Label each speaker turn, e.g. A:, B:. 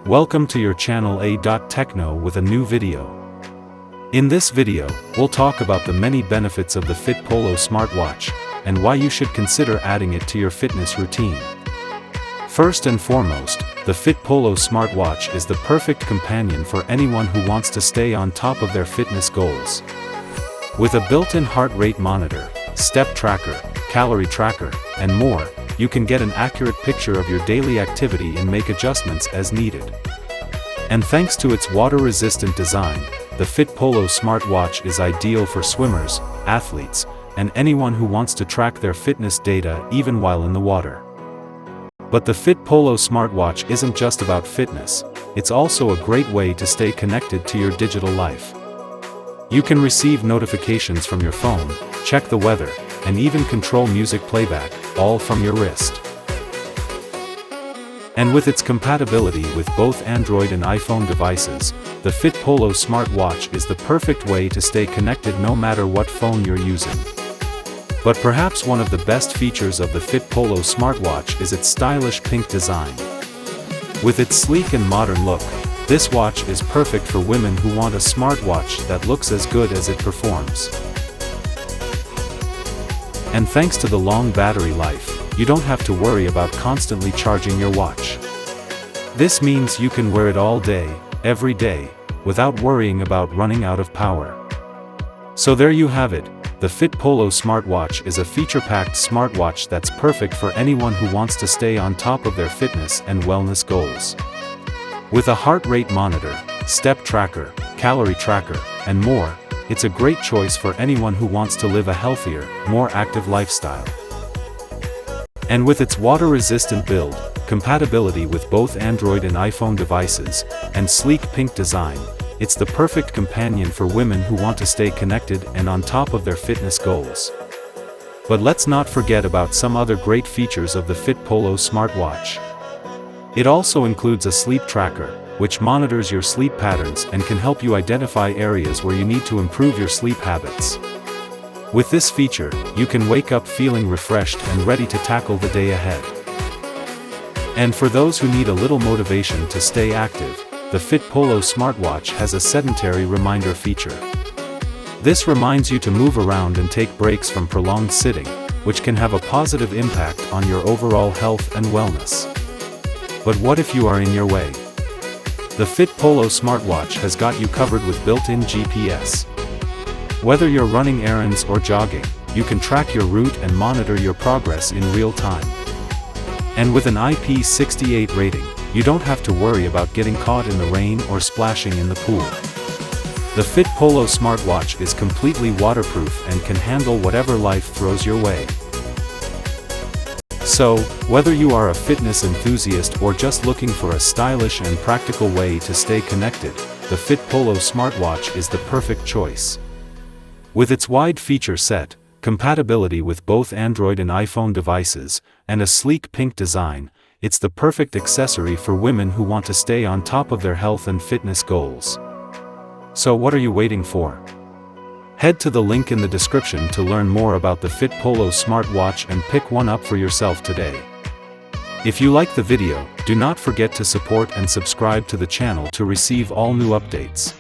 A: Welcome to your channel a.techno with a new video. In this video, we'll talk about the many benefits of the Fitpolo Smart Watch, and why you should consider adding it to your fitness routine. First and foremost, the Fitpolo Smart Watch is the perfect companion for anyone who wants to stay on top of their fitness goals. With a built-in heart rate monitor, step tracker, calorie tracker, and more, you can get an accurate picture of your daily activity and make adjustments as needed. And thanks to its water-resistant design, the Fitpolo Smart Watch is ideal for swimmers, athletes, and anyone who wants to track their fitness data even while in the water. But the Fitpolo Smart Watch isn't just about fitness, it's also a great way to stay connected to your digital life. You can receive notifications from your phone, check the weather, and even control music playback, all from your wrist. And with its compatibility with both Android and iPhone devices, the Fitpolo Smart Watch is the perfect way to stay connected no matter what phone you're using. But perhaps one of the best features of the Fitpolo Smart Watch is its stylish pink design. With its sleek and modern look, this watch is perfect for women who want a smartwatch that looks as good as it performs. And thanks to the long battery life, you don't have to worry about constantly charging your watch. This means you can wear it all day, every day, without worrying about running out of power. So there you have it, the Fitpolo Smart Watch is a feature-packed smartwatch that's perfect for anyone who wants to stay on top of their fitness and wellness goals. With a heart rate monitor, step tracker, calorie tracker, and more, it's a great choice for anyone who wants to live a healthier, more active lifestyle. And with its water-resistant build, compatibility with both Android and iPhone devices, and sleek pink design, it's the perfect companion for women who want to stay connected and on top of their fitness goals. But let's not forget about some other great features of the Fitpolo Smart Watch. It also includes a sleep tracker, which monitors your sleep patterns and can help you identify areas where you need to improve your sleep habits. With this feature, you can wake up feeling refreshed and ready to tackle the day ahead. And for those who need a little motivation to stay active, the Fitpolo smartwatch has a sedentary reminder feature. This reminds you to move around and take breaks from prolonged sitting, which can have a positive impact on your overall health and wellness. But what if you are in your way? The Fitpolo smartwatch has got you covered with built-in GPS. Whether you're running errands or jogging, you can track your route and monitor your progress in real time. And with an IP68 rating, you don't have to worry about getting caught in the rain or splashing in the pool. The Fitpolo smartwatch is completely waterproof and can handle whatever life throws your way. So, whether you are a fitness enthusiast or just looking for a stylish and practical way to stay connected, the Fitpolo smartwatch is the perfect choice. With its wide feature set, compatibility with both Android and iPhone devices, and a sleek pink design, it's the perfect accessory for women who want to stay on top of their health and fitness goals. So what are you waiting for? Head to the link in the description to learn more about the Fitpolo Smart Watch and pick one up for yourself today. If you like the video, do not forget to support and subscribe to the channel to receive all new updates.